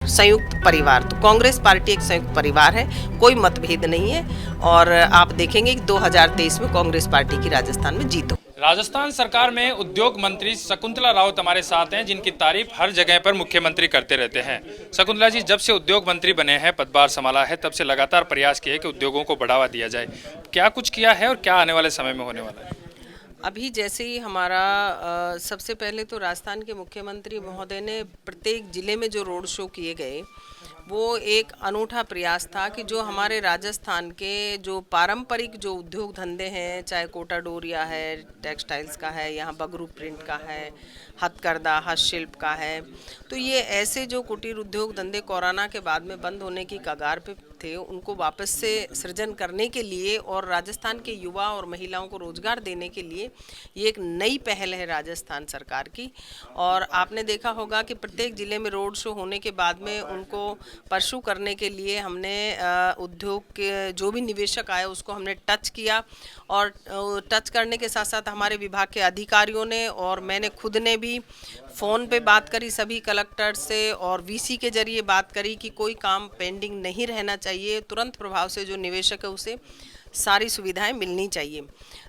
संयुक्त परिवार। तो कांग्रेस पार्टी एक संयुक्त परिवार है, कोई मतभेद नहीं है और आप देखेंगे कि 2023 में कांग्रेस पार्टी की राजस्थान में जीत हो। राजस्थान सरकार में उद्योग मंत्री शकुंतला राउत हमारे साथ हैं, जिनकी तारीफ हर जगह पर मुख्यमंत्री करते रहते हैं। शकुंतला जी, जब से उद्योग मंत्री बने हैं, पदभार संभाला है, तब से लगातार प्रयास किए कि उद्योगों को बढ़ावा दिया जाए। क्या कुछ किया है और क्या आने वाले समय में होने वाला है? अभी जैसे ही हमारा सबसे पहले तो राजस्थान के मुख्यमंत्री महोदय ने प्रत्येक जिले में जो रोड शो किए गए, वो एक अनूठा प्रयास था कि जो हमारे राजस्थान के जो पारंपरिक जो उद्योग धंधे हैं, चाहे कोटा डोरिया है, टेक्सटाइल्स का है, यहाँ बगरू प्रिंट का है, हथकरघा हस्तशिल्प का है, तो ये ऐसे जो कुटीर उद्योग धंधे कोरोना के बाद में बंद होने की कगार पे थे, उनको वापस से सृजन करने के लिए और राजस्थान के युवा और महिलाओं को रोजगार देने के लिए ये एक नई पहल है राजस्थान सरकार की। और आपने देखा होगा कि प्रत्येक जिले में रोड शो होने के बाद में उनको परसू करने के लिए हमने उद्योग के जो भी निवेशक आए उसको हमने टच किया और टच करने के साथ साथ हमारे विभाग के अधिकारियों ने और मैंने खुद ने भी फ़ोन पे बात करी सभी कलेक्टर से और वीसी के जरिए बात करी कि कोई काम पेंडिंग नहीं रहना चाहिए, तुरंत प्रभाव से जो निवेशक है उसे सारी सुविधाएं मिलनी चाहिए।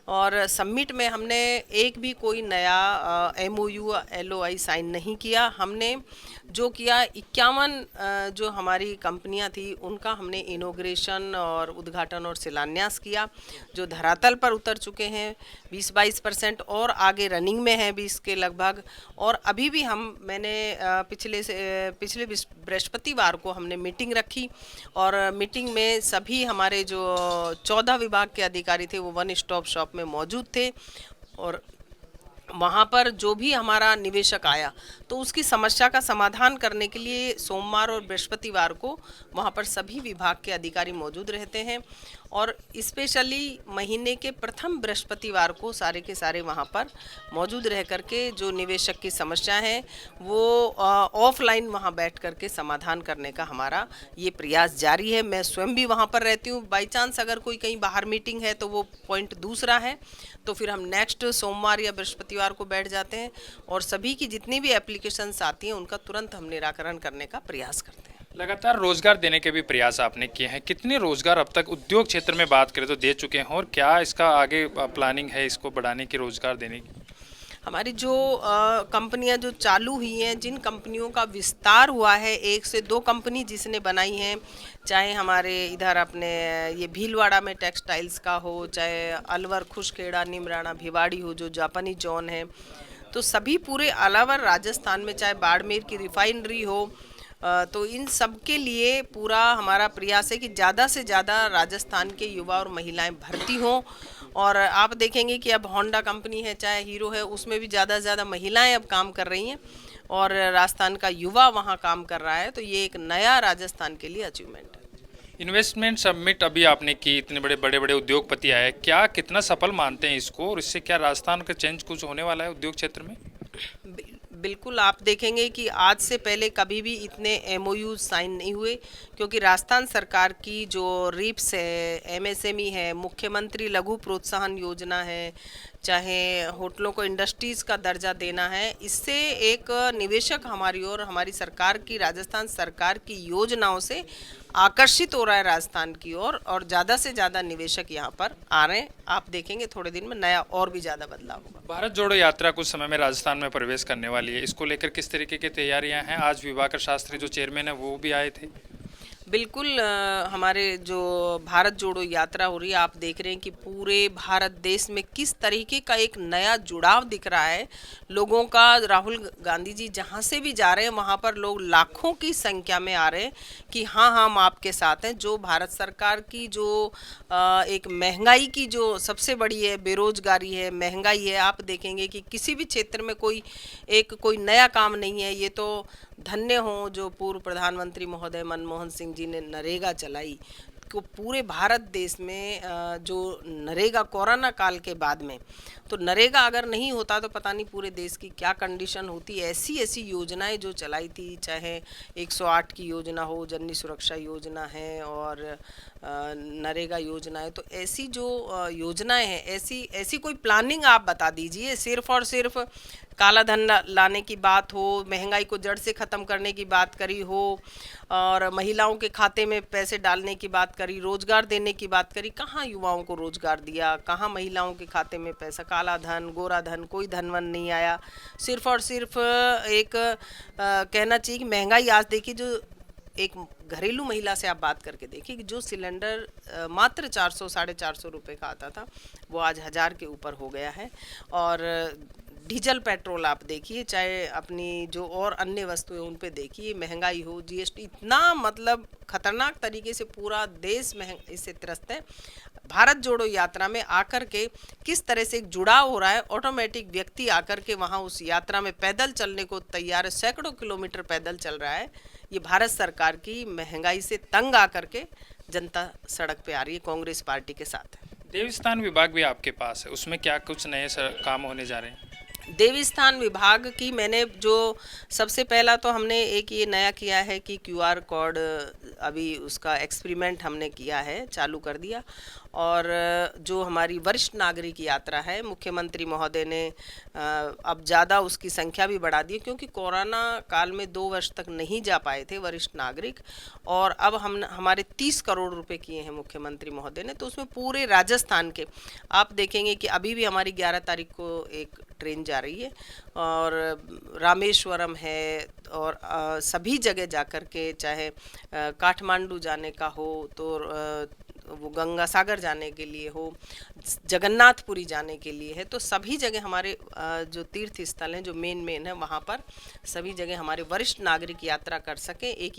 और समिट में हमने एक भी कोई नया एमओयू एलओआई साइन नहीं किया। हमने जो किया 51 जो हमारी कंपनियां थी उनका हमने इनॉग्रेशन और उद्घाटन और शिलान्यास किया, जो धरातल पर उतर चुके हैं 20-22% और आगे रनिंग में है 20 के लगभग। और अभी भी मैंने पिछले बृहस्पतिवार को हमने मीटिंग रखी और मीटिंग में सभी हमारे जो 14 विभाग के अधिकारी थे वो वन स्टॉप शॉप में मौजूद थे और वहाँ पर जो भी हमारा निवेशक आया तो उसकी समस्या का समाधान करने के लिए सोमवार और बृहस्पतिवार को वहाँ पर सभी विभाग के अधिकारी मौजूद रहते हैं और स्पेशली महीने के प्रथम बृहस्पतिवार को सारे के सारे वहाँ पर मौजूद रह करके जो निवेशक की समस्या है वो ऑफलाइन वहाँ बैठ करके समाधान करने का हमारा ये प्रयास जारी है। मैं स्वयं भी वहाँ पर रहती हूँ, बाई चांस अगर कोई कहीं बाहर मीटिंग है तो वो पॉइंट दूसरा है, तो फिर हम नेक्स्ट सोमवार या बृहस्पतिवार को बैठ जाते हैं और सभी की जितनी भी एप्लीकेशंस आती हैं उनका तुरंत हम निराकरण करने का प्रयास करते हैं। लगातार रोजगार देने के भी प्रयास आपने किए हैं। कितने रोजगार अब तक उद्योग क्षेत्र में बात करें तो दे चुके हैं और क्या इसका आगे प्लानिंग है इसको बढ़ाने की, रोजगार देने की? हमारी जो कंपनियां जो चालू हुई हैं, जिन कंपनियों का विस्तार हुआ है, 1 से 2 कंपनी जिसने बनाई हैं, चाहे हमारे इधर अपने ये भीलवाड़ा में टेक्सटाइल्स का हो, चाहे अलवर खुशखेड़ा निमराना भिवाड़ी हो जो जापानी जॉन है, तो सभी पूरे अलवर राजस्थान में, चाहे बाड़मेर की रिफाइनरी हो, तो इन सब के लिए पूरा हमारा प्रयास है कि ज़्यादा से ज़्यादा राजस्थान के युवा और महिलाएं भर्ती हों। और आप देखेंगे कि अब होंडा कंपनी है चाहे हीरो है, उसमें भी ज़्यादा से ज़्यादा महिलाएं अब काम कर रही हैं और राजस्थान का युवा वहाँ काम कर रहा है, तो ये एक नया राजस्थान के लिए अचीवमेंट है। इन्वेस्टमेंट सबमिट अभी आपने की, इतने बड़े बड़े बड़े उद्योगपति आए, क्या कितना सफल मानते हैं इसको और इससे क्या राजस्थान का चेंज कुछ होने वाला है उद्योग क्षेत्र में? बिल्कुल, आप देखेंगे कि आज से पहले कभी भी इतने एमओयू साइन नहीं हुए, क्योंकि राजस्थान सरकार की जो रिप्स है, एमएसएमई है, मुख्यमंत्री लघु प्रोत्साहन योजना है, चाहे होटलों को इंडस्ट्रीज़ का दर्जा देना है, इससे एक निवेशक हमारी और हमारी सरकार की, राजस्थान सरकार की योजनाओं से आकर्षित हो रहा है राजस्थान की ओर और ज़्यादा से ज़्यादा निवेशक यहाँ पर आ रहे हैं। आप देखेंगे थोड़े दिन में नया और भी ज़्यादा बदलाव होगा। भारत जोड़ो यात्रा कुछ समय में राजस्थान में प्रवेश करने वाली है, इसको लेकर किस तरीके की तैयारियां हैं? आज विभाकर शास्त्री जो चेयरमैन है वो भी आए थे। बिल्कुल, हमारे जो भारत जोड़ो यात्रा हो रही है, आप देख रहे हैं कि पूरे भारत देश में किस तरीके का एक नया जुड़ाव दिख रहा है लोगों का। राहुल गांधी जी जहाँ से भी जा रहे हैं वहाँ पर लोग लाखों की संख्या में आ रहे हैं कि हाँ हम आपके साथ हैं। जो भारत सरकार की जो एक महंगाई की जो सबसे बड़ी है, बेरोजगारी है, महंगाई है, आप देखेंगे कि किसी भी क्षेत्र में कोई नया काम नहीं है। ये तो धन्य हो जो पूर्व प्रधानमंत्री महोदय मनमोहन सिंह जी ने नरेगा चलाई, पूरे भारत देश में जो नरेगा कोरोना काल के बाद में, तो नरेगा अगर नहीं होता तो पता नहीं पूरे देश की क्या कंडीशन होती। ऐसी ऐसी योजनाएं जो चलाई थी, चाहे 108 की योजना हो, जननी सुरक्षा योजना है और नरेगा योजना है, तो ऐसी जो योजनाएं हैं, ऐसी ऐसी कोई प्लानिंग आप बता दीजिए। सिर्फ और सिर्फ काला धन लाने की बात हो, महंगाई को जड़ से ख़त्म करने की बात करी हो और महिलाओं के खाते में पैसे डालने की बात करी, रोजगार देने की बात करी, कहाँ युवाओं को रोजगार दिया, कहाँ महिलाओं के खाते में पैसा, काला धन गोरा धन कोई धनवन नहीं आया। सिर्फ और सिर्फ एक कहना चाहिए कि महंगाई आज देखिए, जो एक घरेलू महिला से आप बात करके देखिए कि जो सिलेंडर मात्र 400 450 रुपये का आता था वो आज 1000 के ऊपर हो गया है। और डीजल पेट्रोल आप देखिए, चाहे अपनी जो और अन्य वस्तुएं उन पे देखिए, महंगाई हो, जीएसटी, इतना मतलब खतरनाक तरीके से पूरा देश महंगाई से त्रस्त है। भारत जोड़ो यात्रा में आकर के किस तरह से एक जुड़ाव हो रहा है, ऑटोमेटिक व्यक्ति आकर के वहाँ उस यात्रा में पैदल चलने को तैयार है, सैकड़ों किलोमीटर पैदल चल रहा है। ये भारत सरकार की महंगाई से तंग आकर के जनता सड़क पे आ रही है कांग्रेस पार्टी के साथ। देवस्थान विभाग भी आपके पास है, उसमें क्या कुछ नए काम होने जा रहे हैं? देवस्थान विभाग की मैंने जो सबसे पहला तो हमने एक ये नया किया है कि क्यूआर कोड, अभी उसका एक्सपेरिमेंट हमने किया है, चालू कर दिया। और जो हमारी वरिष्ठ नागरिक यात्रा है, मुख्यमंत्री महोदय ने अब ज़्यादा उसकी संख्या भी बढ़ा दी, क्योंकि कोरोना काल में 2 वर्ष तक नहीं जा पाए थे वरिष्ठ नागरिक, और अब हम हमारे 30 करोड़ रुपए किए हैं मुख्यमंत्री महोदय ने। तो उसमें पूरे राजस्थान के आप देखेंगे कि अभी भी हमारी 11 तारीख को एक ट्रेन जा रही है और रामेश्वरम है और सभी जगह जाकर के, चाहे काठमांडू जाने का हो तो वो गंगा सागर जाने के लिए हो, जगन्नाथपुरी जाने के लिए है, तो सभी जगह हमारे जो तीर्थ स्थल हैं, जो मेन है, वहाँ पर सभी जगह हमारे वरिष्ठ नागरिक यात्रा कर सकें। एक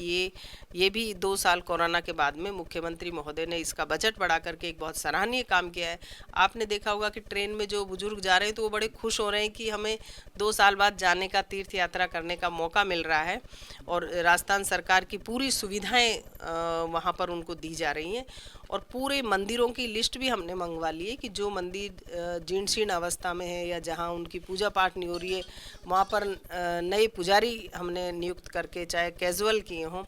ये भी 2 साल कोरोना के बाद में मुख्यमंत्री महोदय ने इसका बजट बढ़ा करके एक बहुत सराहनीय काम किया है। आपने देखा होगा कि ट्रेन में जो बुजुर्ग जा रहे हैं तो वो बड़े खुश हो रहे हैं कि हमें 2 साल बाद जाने का, तीर्थ यात्रा करने का मौका मिल रहा है, और राजस्थान सरकार की पूरी सुविधाएं वहाँ पर उनको दी जा रही हैं। और पूरे मंदिरों की लिस्ट भी हमने मंगवा ली है कि जो मंदिर जीर्ण शीर्ण अवस्था में है या जहाँ उनकी पूजा पाठ नहीं हो रही है, वहाँ पर नए पुजारी हमने नियुक्त करके, चाहे कैजुअल किए हों,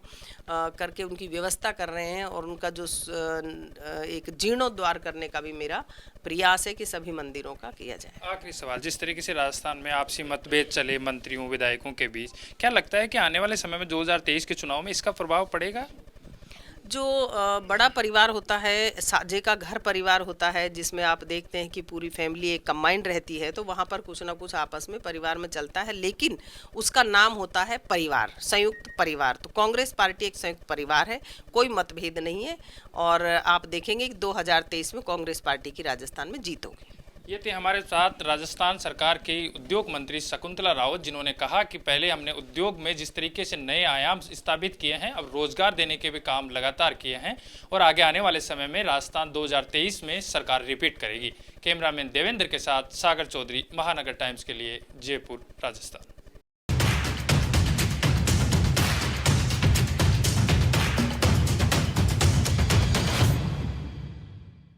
करके उनकी व्यवस्था कर रहे हैं। और उनका जो एक जीर्णोद्धार करने का भी मेरा प्रयास है कि सभी मंदिरों का किया जाए। आखिरी सवाल, जिस तरीके से राजस्थान में आपसी मतभेद चले मंत्रियों विधायकों के बीच, क्या लगता है कि आने वाले समय में 2023 के चुनाव में इसका प्रभाव पड़ेगा? जो बड़ा परिवार होता है, साझे का घर परिवार होता है, जिसमें आप देखते हैं कि पूरी फैमिली एक कंबाइंड रहती है, तो वहाँ पर कुछ ना कुछ आपस में परिवार में चलता है, लेकिन उसका नाम होता है परिवार, संयुक्त परिवार। तो कांग्रेस पार्टी एक संयुक्त परिवार है, कोई मतभेद नहीं है, और आप देखेंगे कि 2023 में कांग्रेस पार्टी की राजस्थान में जीत होगी। ये थे हमारे साथ राजस्थान सरकार की उद्योग मंत्री शकुंतला रावत, जिन्होंने कहा कि पहले हमने उद्योग में जिस तरीके से नए आयाम स्थापित किए हैं, अब रोजगार देने के भी काम लगातार किए हैं, और आगे आने वाले समय में राजस्थान 2023 में सरकार रिपीट करेगी। कैमरामैन देवेंद्र के साथ सागर चौधरी, महानगर टाइम्स के लिए, जयपुर, राजस्थान।